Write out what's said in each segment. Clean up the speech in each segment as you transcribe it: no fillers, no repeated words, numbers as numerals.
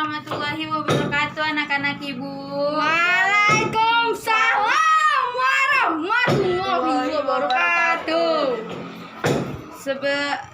warahmatullahi wabarakatuh, anak-anak Ibu. Waalaikumsalam warahmatullahi wabarakatuh.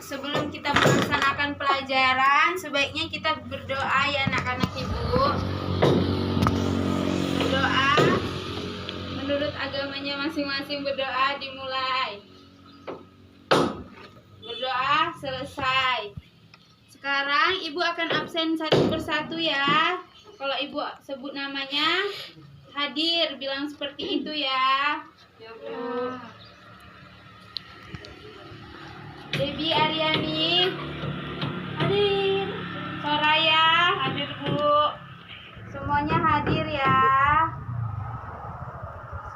Sebelum kita melaksanakan pelajaran, sebaiknya kita berdoa ya anak-anak Ibu. Berdoa menurut agamanya masing-masing, berdoa dimulai. Berdoa selesai. Sekarang Ibu akan absen satu persatu ya. Kalau Ibu sebut namanya, hadir, bilang seperti itu ya. Ya Bu. Debbie Aryani hadir. Soraya hadir Bu. Semuanya hadir ya.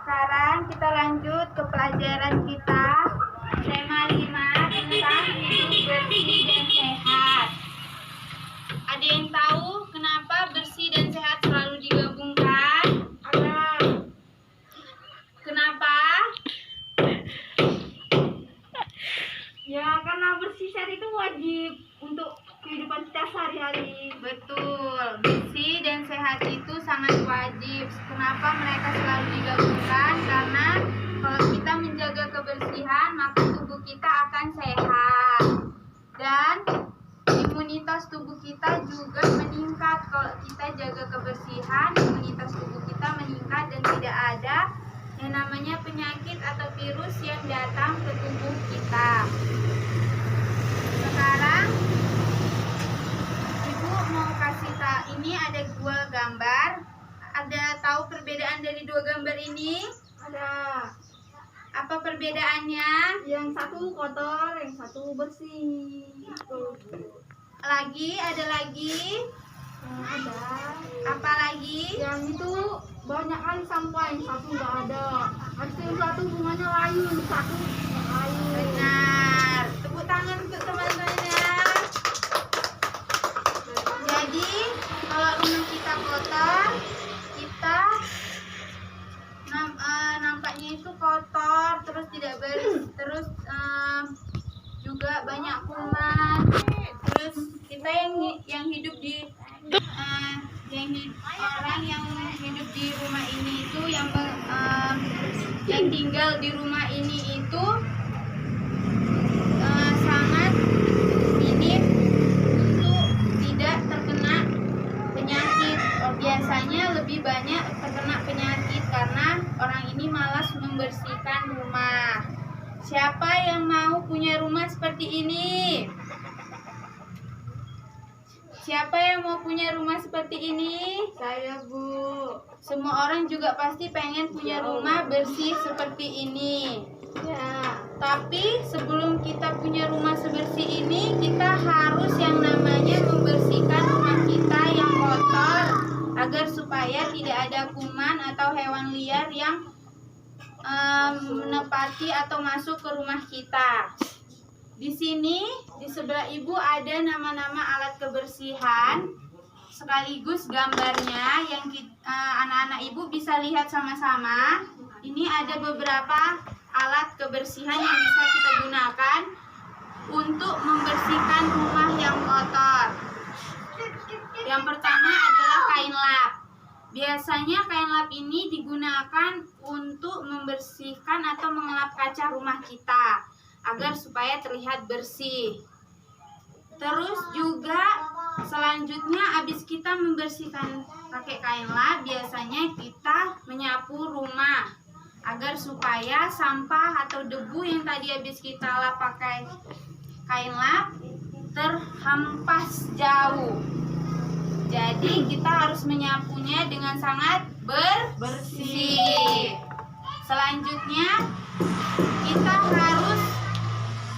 Sekarang kita lanjut ke pelajaran kita. Tema 5 tentang hidup bersih dan sehat. Ada yang tahu kenapa bersih dan sehat selalu digabungkan? Ada. Kenapa? Ya, karena bersih sehat itu wajib untuk kehidupan kita sehari-hari. Betul, bersih dan sehat itu sangat wajib. Kenapa mereka selalu digabungkan? Karena kalau kita menjaga kebersihan, maka tubuh kita akan sehat. Dan imunitas tubuh kita juga meningkat. Kalau kita jaga kebersihan, imunitas tubuh kita meningkat dan tidak ada yang namanya penyakit atau virus yang datang ke tubuh kita. Sekarang Ibu mau kasih tahu, ini ada dua gambar. Ada tahu perbedaan dari dua gambar ini? Ada. Apa perbedaannya? Yang satu kotor, yang satu bersih. Ada lagi? Ada. Apa lagi? Yang itu banyak kali sampah, yang satu nggak ada. Habis itu yang satu bunganya layu, yang satu nggak layu. Benar. Tepuk tangan untuk teman-teman ya. Jadi, kalau rumah kita kotor, kita nampaknya itu kotor, terus tidak bersih, terus juga banyak kuman. Terus kita yang hidup di orang yang hidup di rumah ini itu yang tinggal di rumah ini itu sangat minim untuk tidak terkena penyakit. Biasanya lebih banyak terkena penyakit karena orang ini malas membersihkan rumah. Siapa yang mau punya rumah seperti ini? Siapa yang mau punya rumah seperti ini? Saya, Bu. Semua orang juga pasti pengen punya rumah bersih seperti ini. Ya. Tapi sebelum kita punya rumah sebersih ini, kita harus yang namanya membersihkan rumah kita yang kotor agar supaya tidak ada kuman atau hewan liar yang menepati atau masuk ke rumah kita. Di sini, di sebelah Ibu ada nama-nama alat kebersihan sekaligus gambarnya yang anak-anak Ibu bisa lihat sama-sama. Ini ada beberapa alat kebersihan yang bisa kita gunakan untuk membersihkan rumah yang kotor. Yang pertama adalah kain lap. Biasanya kain lap ini digunakan untuk membersihkan atau mengelap kaca rumah kita agar supaya terlihat bersih. Terus juga selanjutnya habis kita membersihkan pakai kain lap, biasanya kita menyapu rumah agar supaya sampah atau debu yang tadi habis kita lap pakai kain lap terhempas jauh. Jadi kita harus menyapunya dengan sangat bersih. Selanjutnya kita harus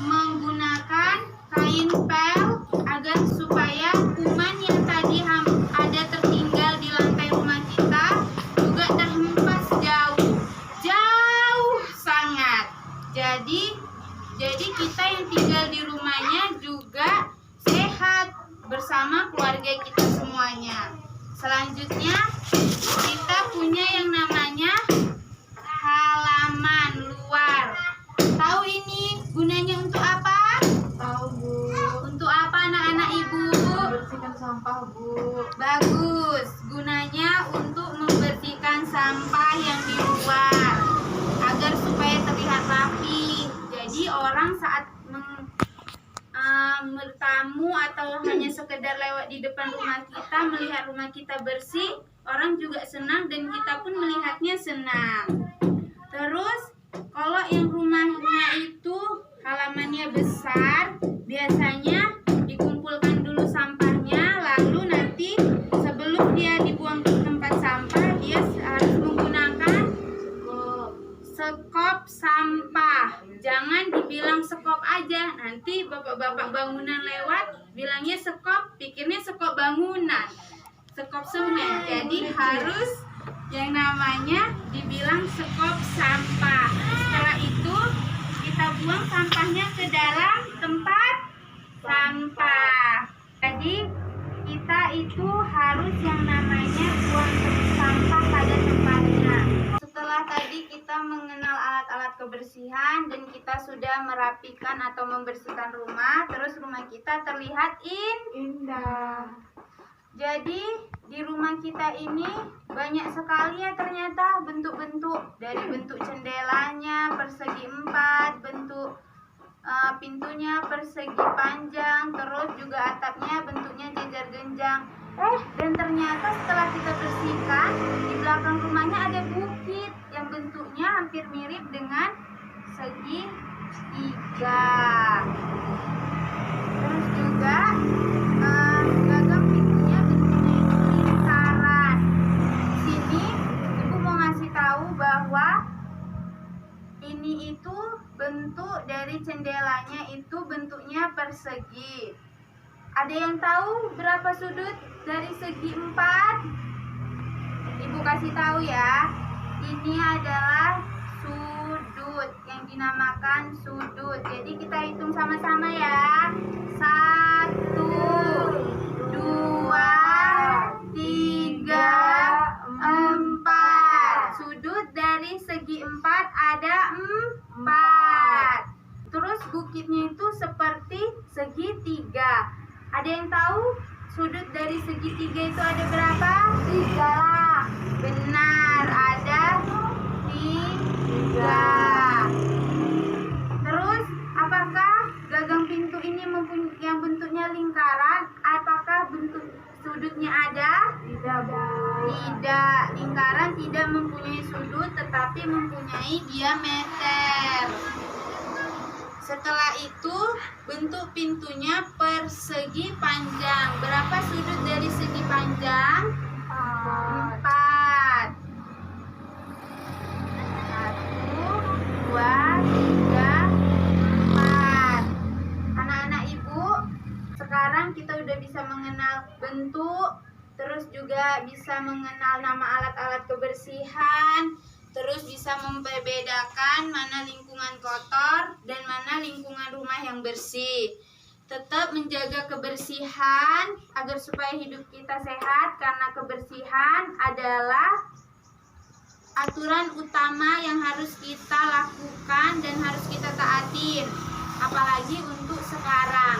menggunakan kain pel agar supaya kuman yang tadi ada tertinggal di lantai rumah kita juga terhempas jauh sangat. Jadi kita yang tinggal di rumahnya juga sehat bersama keluarga kita semuanya. Selanjutnya kita punya yang namanya halaman luar. Tahu ini gunanya untuk apa? Tahu, Bu. Untuk apa anak-anak Ibu? Bersihkan sampah, Bu. Bagus. Gunanya untuk membersihkan sampah yang di luar agar supaya terlihat rapi. Jadi orang saat bertamu atau hanya sekedar lewat di depan rumah kita, melihat rumah kita bersih, orang juga senang dan kita pun melihatnya senang. Terus kalau yang rumahnya itu halamannya besar, biasanya dikumpulkan dulu sampahnya, lalu nanti sebelum dia dibuang ke tempat sampah, dia harus menggunakan sekop sampah. Jangan dibilang sekop aja, nanti bapak-bapak bangunan lewat bilangnya sekop, pikirnya sekop bangunan, sekop semen. Jadi harus yang namanya dibilang sekop sampah. Setelah itu kita buang sampahnya ke dalam tempat sampah. Jadi kita itu harus yang namanya buang sampah pada tempatnya. Setelah tadi kita mengenal alat-alat kebersihan dan kita sudah merapikan atau membersihkan rumah, terus rumah kita terlihat indah. Jadi di rumah kita ini banyak sekali ya ternyata bentuk-bentuk, dari bentuk jendelanya persegi 4, bentuk pintunya persegi panjang, terus juga atapnya bentuknya jejar genjang. Dan ternyata setelah kita bersihkan, di belakang rumahnya ada bukit yang bentuknya hampir mirip dengan segi 3. Terus juga gagang pintunya bentuknya itu lingkaran. Di sini ibu mau ngasih tahu bahwa ini itu bentuk dari jendelanya itu bentuknya persegi. Ada yang tahu berapa sudut dari segi 4? Ibu kasih tahu ya. Ini adalah sudut yang dinamakan sudut. Jadi kita hitung sama-sama ya. 1, 2, 3, 4. Sudut dari segi 4 ada 4. Terus bukitnya itu seperti segi 3. Ada yang tahu sudut dari segi 3 itu ada berapa? 3 lah. Benar, ada 3. Terus apakah gagang pintu ini yang bentuknya lingkaran? Apakah bentuk sudutnya ada? Tidak. Lingkaran tidak mempunyai sudut tetapi mempunyai diameter. Setelah itu bentuk pintunya persegi panjang. Berapa sudut dari segi panjang? 4. 1, 2, 3, 4. Anak-anak ibu, sekarang kita udah bisa mengenal bentuk, terus juga bisa mengenal nama alat-alat kebersihan, terus bisa membedakan mana lingkungan kotor dan mana lingkungan rumah yang bersih. Tetap menjaga kebersihan agar supaya hidup kita sehat, karena kebersihan adalah aturan utama yang harus kita lakukan dan harus kita taatin. Apalagi untuk sekarang,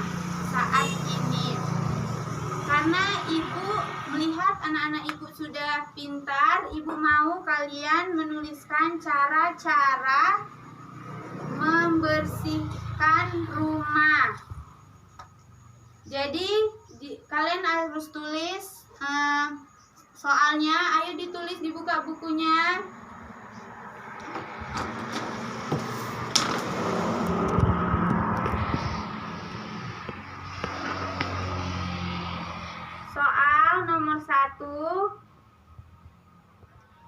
saat ini. Karena ibu melihat anak-anak ibu sudah pintar, ibu mau kalian menuliskan cara-cara membersihkan rumah. Jadi kalian harus tulis soalnya. Ayo ditulis, dibuka bukunya. Soal nomor 1,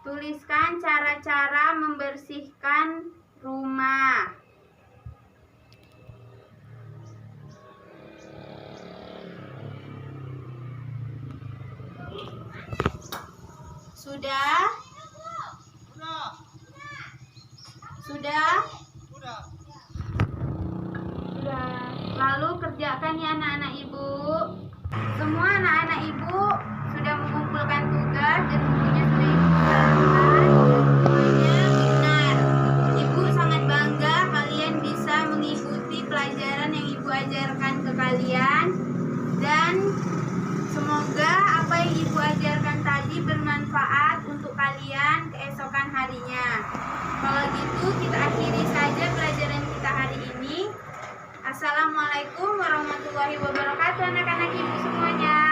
tuliskan cara-cara membersihkan rumah. Sudah? Sudah? Lalu kerjakan ya anak-anak ibu. Semua anak-anak ibu sudah mengumpulkan tugas dan bukunya sudah ibu jalankan. Semuanya benar. Ibu sangat bangga kalian bisa mengikuti pelajaran yang ibu ajarkan ke kalian. Dan semoga bermanfaat untuk kalian keesokan harinya. Kalau gitu kita akhiri saja pelajaran kita hari ini. Assalamualaikum warahmatullahi wabarakatuh anak-anak ibu semuanya.